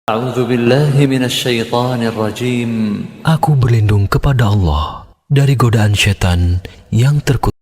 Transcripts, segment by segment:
A'udzu billahi minasyaitonir rajim. Aku berlindung kepada Allah dari godaan syaitan yang terkutuk.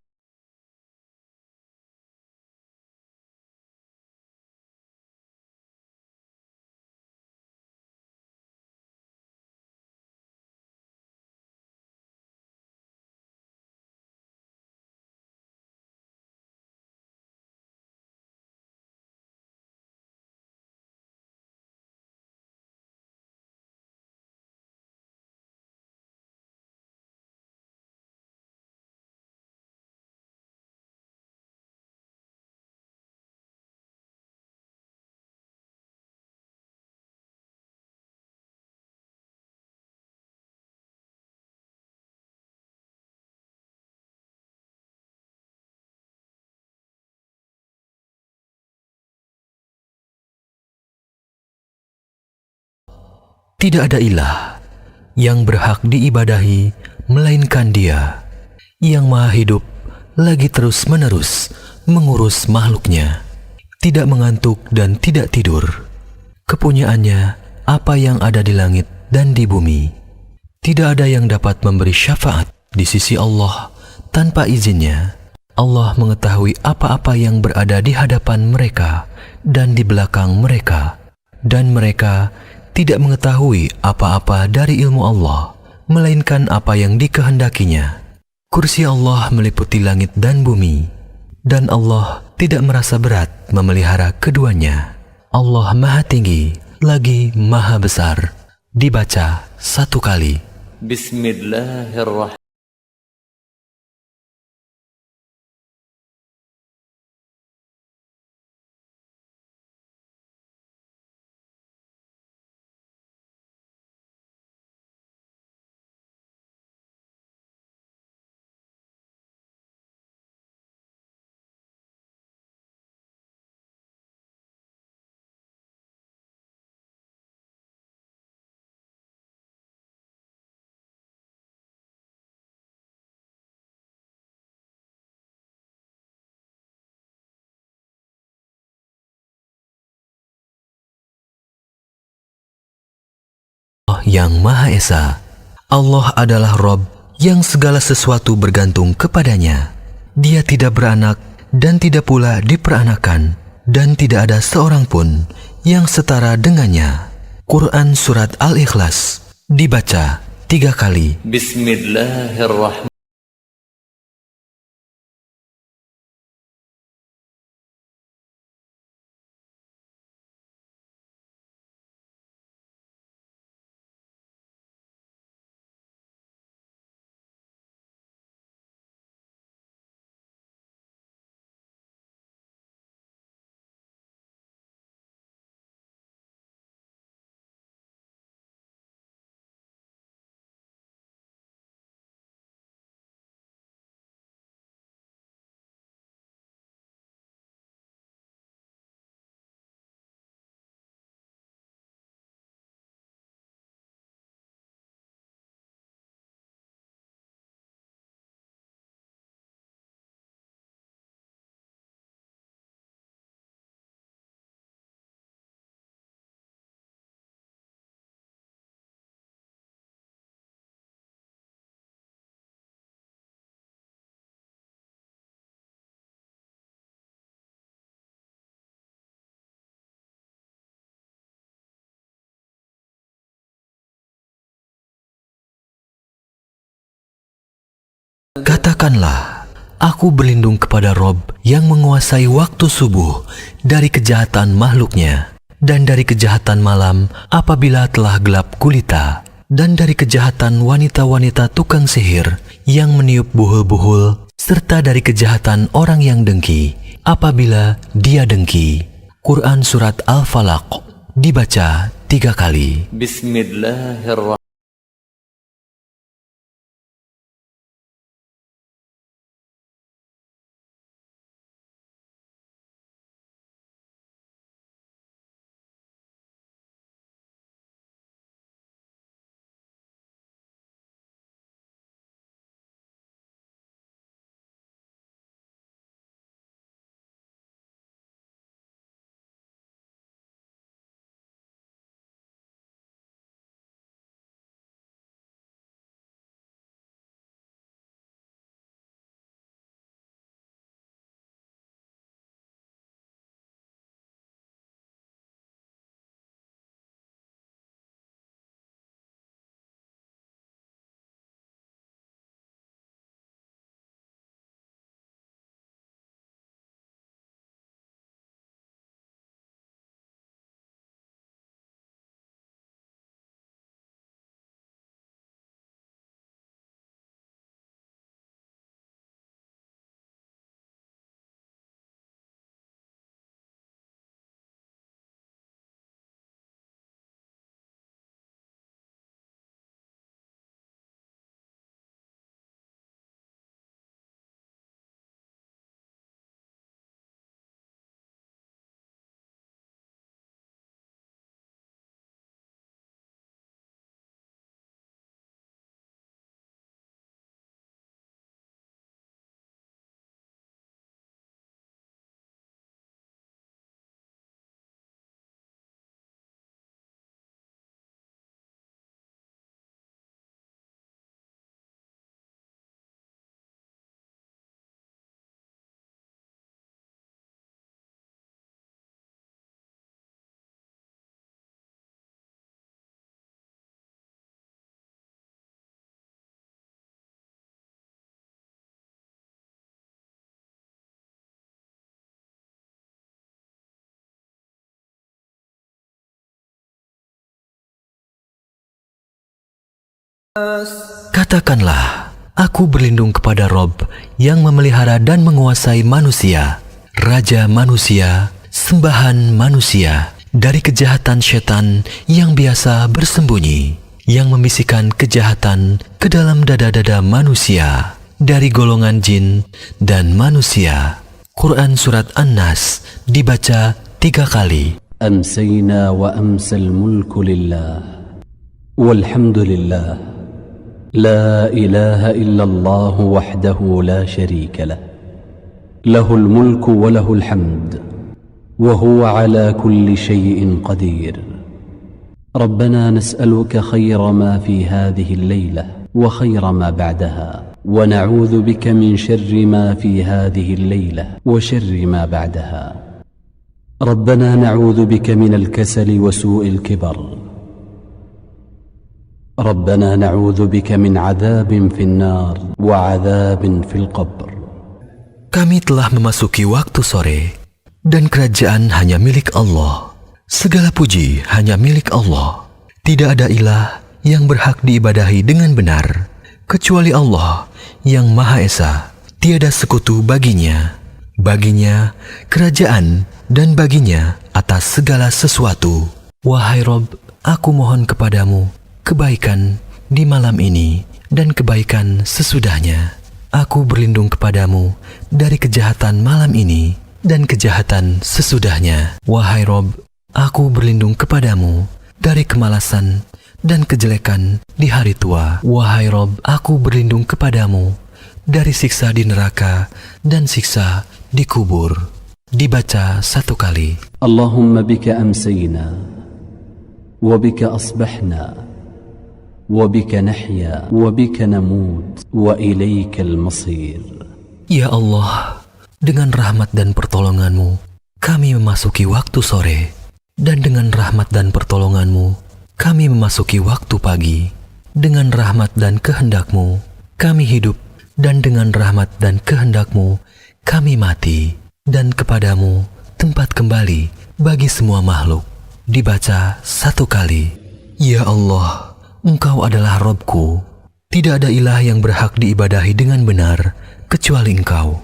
Tidak ada ilah yang berhak diibadahi melainkan Dia, yang Maha Hidup lagi terus-menerus mengurus makhluknya, tidak mengantuk dan tidak tidur. Kepunyaannya apa yang ada di langit dan di bumi. Tidak ada yang dapat memberi syafaat di sisi Allah tanpa izinnya. Allah mengetahui apa-apa yang berada di hadapan mereka dan di belakang mereka, dan mereka tidak mengetahui apa-apa dari ilmu Allah, melainkan apa yang dikehendakinya. Kursi Allah meliputi langit dan bumi, dan Allah tidak merasa berat memelihara keduanya. Allah Maha Tinggi lagi Maha Besar. Dibaca satu kali. Bismillahirrahmanirrahim. Yang Maha Esa. Allah adalah Rob yang segala sesuatu bergantung kepadanya. Dia tidak beranak dan tidak pula diperanakan, dan tidak ada seorang pun yang setara dengannya. Quran Surat Al-Ikhlas. Dibaca 3 kali. Bismillahirrahmanirrahim. Katakanlah, aku berlindung kepada Rob yang menguasai waktu subuh dari kejahatan makhluknya, dan dari kejahatan malam apabila telah gelap gulita, dan dari kejahatan wanita-wanita tukang sihir yang meniup buhul-buhul, serta dari kejahatan orang yang dengki apabila dia dengki. Quran Surat Al-Falaq. Dibaca 3 kali. Bismillahirrahmanirrahim. Katakanlah, aku berlindung kepada Rob yang memelihara dan menguasai manusia, Raja manusia, sembahan manusia, dari kejahatan setan yang biasa bersembunyi, yang membisikkan kejahatan ke dalam dada-dada manusia, dari golongan jin dan manusia. Quran Surat An-Nas dibaca 3 kali. أمسينا وأمسى الملك لله والحمد لله لا إله إلا الله وحده لا شريك له له الملك وله الحمد وهو على كل شيء قدير ربنا نسألك خير ما في هذه الليلة وخير ما بعدها ونعوذ بك من شر ما في هذه الليلة وشر ما بعدها ربنا نعوذ بك من الكسل وسوء الكبر ربنا نعوذ بك من عذاب في النار وعذاب في القبر. Kami telah memasuki waktu sore, dan kerajaan hanya milik Allah. Segala puji hanya milik Allah. Tidak ada ilah yang berhak diibadahi dengan benar, kecuali Allah yang Maha Esa. Tiada sekutu baginya. Baginya kerajaan dan baginya atas segala sesuatu. Wahai Rob, aku mohon kepadamu kebaikan di malam ini dan kebaikan sesudahnya. Aku berlindung kepadamu dari kejahatan malam ini dan kejahatan sesudahnya. Wahai Rob, aku berlindung kepadamu dari kemalasan dan kejelekan di hari tua. Wahai Rob, aku berlindung kepadamu dari siksa di neraka dan siksa di kubur. Dibaca 1 kali. Allahumma bika amsayna wa bika asbahna wa bika nahya wa bika namut wa ilaikal masir. Ya Allah, dengan rahmat dan pertolonganmu kami memasuki waktu sore, dan dengan rahmat dan pertolonganmu kami memasuki waktu pagi. Dengan rahmat dan kehendakmu kami hidup, dan dengan rahmat dan kehendakmu kami mati, dan kepadamu tempat kembali bagi semua makhluk. Dibaca 1 kali. Ya Allah, Engkau adalah Robku. Tidak ada ilah yang berhak diibadahi dengan benar kecuali Engkau.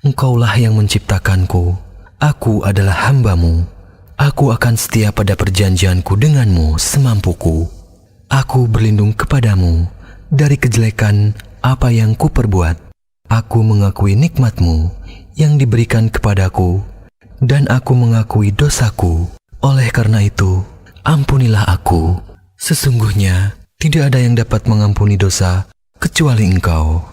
Engkaulah yang menciptakanku. Aku adalah hamba-Mu. Aku akan setia pada perjanjianku denganmu semampuku. Aku berlindung kepadamu dari kejelekan apa yang kuperbuat. Aku mengakui nikmat-Mu yang diberikan kepadaku, dan aku mengakui dosaku. Oleh karena itu, ampunilah aku. Sesungguhnya tidak ada yang dapat mengampuni dosa kecuali Engkau.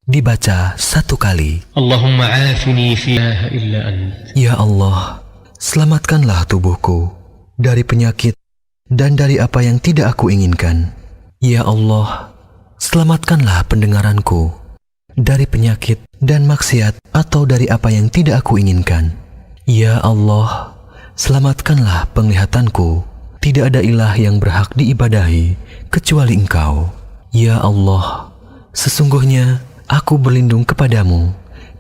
Dibaca 1 kali. Allahumma afini fi la ilaha illa ant. Ya Allah, selamatkanlah tubuhku dari penyakit dan dari apa yang tidak aku inginkan. Ya Allah, selamatkanlah pendengaranku dari penyakit dan maksiat atau dari apa yang tidak aku inginkan. Ya Allah, selamatkanlah penglihatanku. Tidak ada ilah yang berhak diibadahi kecuali Engkau. Ya Allah, sesungguhnya aku berlindung kepadamu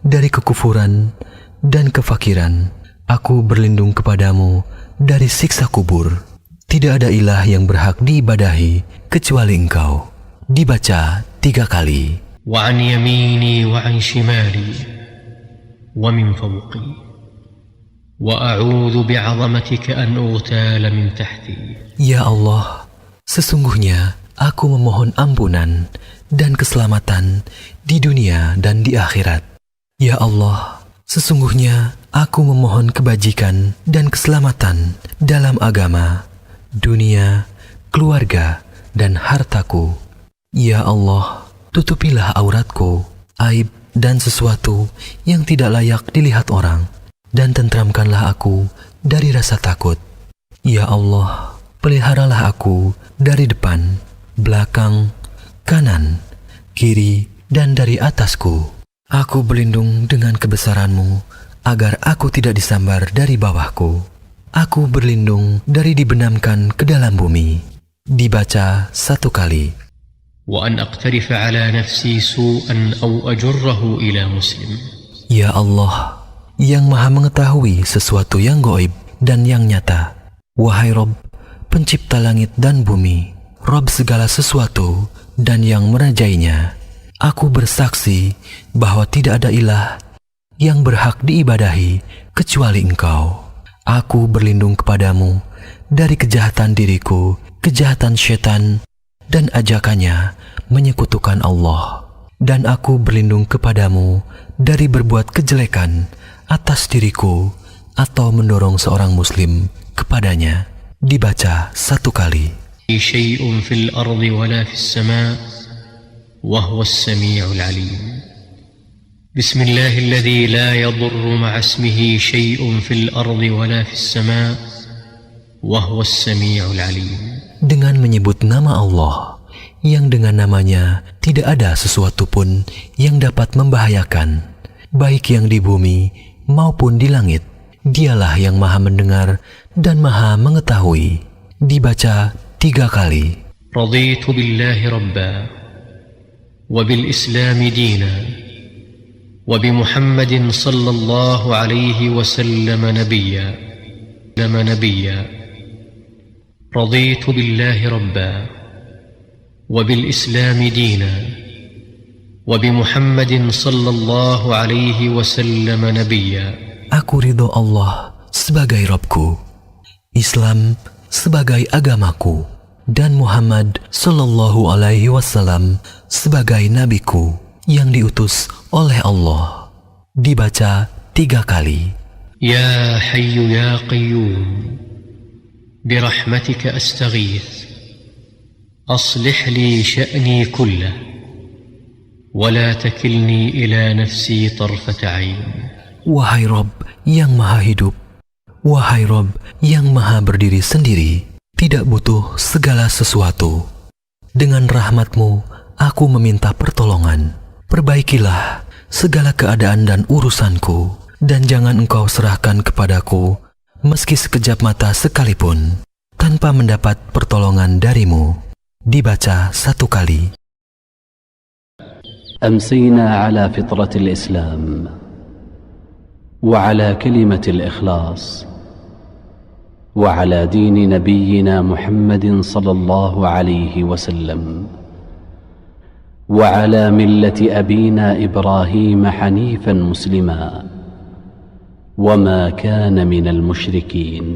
dari kekufuran dan kefakiran. Aku berlindung kepadamu dari siksa kubur. Tidak ada ilah yang berhak diibadahi kecuali Engkau. Dibaca 3 kali. Wa an yamini wa an shimali wa min fawqi wa a'udzu bi'azamatika an ughtala min tahti. Ya Allah, sesungguhnya aku memohon ampunan dan keselamatan di dunia dan di akhirat. Ya Allah, sesungguhnya aku memohon kebajikan dan keselamatan dalam agama, dunia, keluarga, dan hartaku. Ya Allah, tutupilah auratku, aib dan sesuatu yang tidak layak dilihat orang, dan tentramkanlah aku dari rasa takut. Ya Allah, peliharalah aku dari depan, belakang, kanan, kiri, dan dari atasku. Aku berlindung dengan kebesaran-Mu agar aku tidak disambar dari bawahku. Aku berlindung dari dibenamkan ke dalam bumi. Dibaca 1 kali. Wa an aqtarif ala nafsi su'an aw ajurrahu ila muslim. Ya Allah, yang maha mengetahui sesuatu yang gaib dan yang nyata. Wahai Rob, pencipta langit dan bumi, Rob segala sesuatu dan yang merajainya. Aku bersaksi bahwa tidak ada ilah yang berhak diibadahi kecuali Engkau. Aku berlindung kepadamu dari kejahatan diriku, kejahatan syaitan, dan ajakannya menyekutukan Allah. Dan aku berlindung kepadamu dari berbuat kejelekan atas diriku atau mendorong seorang muslim kepadanya. Dibaca 1 kali. شيء في الأرض ولا في السماء وهو السميع العليم بسم الله الذي لا يضر مع اسمه شيء في الأرض ولا في السماء وهو السميع العليم. Dengan menyebut nama Allah yang dengan namanya tidak ada sesuatu pun yang dapat membahayakan, baik yang di bumi maupun di langit. Dialah yang maha mendengar dan maha mengetahui. Dibaca 3 kali. رضيت بالله ربا وبالإسلام دينا وبمحمد صلى الله عليه وسلم نبيا رضيت بالله ربا وبالإسلام دينا وبمحمد صلى الله عليه وسلم نبيا. Aku ridho Allah sebagai Rabbku, Islam sebagai agamaku, dan Muhammad sallallahu alaihi wasallam sebagai nabiku yang diutus oleh Allah. Dibaca 3 kali. Ya Hayyu ya Qayyum birahmatika astaghith aslih li sya'ni kullah wa la takilni ila nafsi tarfata 'ain. Wahai Rabb yang maha hidup, wahai Rabb yang maha berdiri sendiri, tidak butuh segala sesuatu. Dengan rahmat-Mu, aku meminta pertolongan. Perbaikilah segala keadaan dan urusanku, dan jangan Engkau serahkan kepadaku, meski sekejap mata sekalipun, tanpa mendapat pertolongan dari-Mu. Dibaca 1 kali. أمسينا على فطرة الإسلام وعلى كلمة الإخلاص وعلى دين نبينا محمد صلى الله عليه وسلم وعلى ملة أبينا إبراهيم حنيفا مسلما وما كان من المشركين.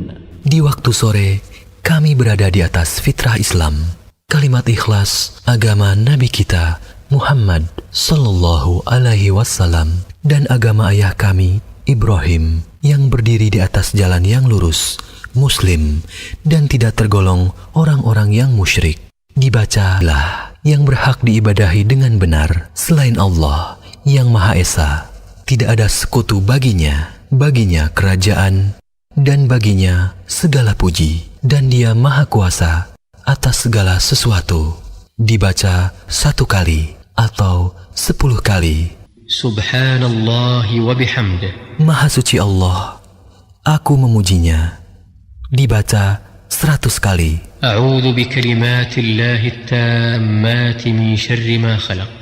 Di waktu sore, kami berada di atas fitrah Islam, kalimat ikhlas, agama Nabi kita Muhammad sallallahu alaihi wasallam, dan agama ayah kami Ibrahim yang berdiri di atas jalan yang lurus, Muslim, dan tidak tergolong orang-orang yang musyrik. Dibacalah yang berhak diibadahi dengan benar selain Allah yang Maha Esa. Tidak ada sekutu baginya kerajaan, dan baginya segala puji, dan Dia Maha Kuasa atas segala sesuatu. Dibaca 1 kali atau 10 kali. Subhanallah wa bihamdih. Maha suci Allah, aku memujinya. Dibaca 100 kali. A'udzu bikalimatillahi at-tammati min syarri ma khalaq.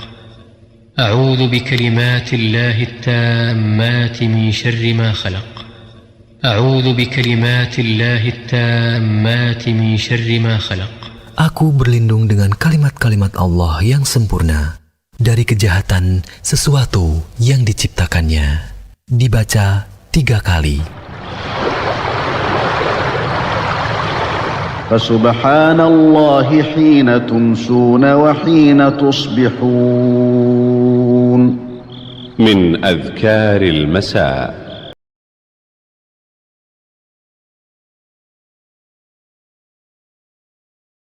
A'udzu bikalimatillahi at-tammati min syarri ma khalaq. A'udzu bikalimatillahi at-tammati min syarri ma khalaq. Aku berlindung dengan kalimat-kalimat Allah yang sempurna dari kejahatan sesuatu yang diciptakannya. Dibaca 3 kali. Fasubhanallahi hina tumsuna wa hina tusbihun. من أذكار المساء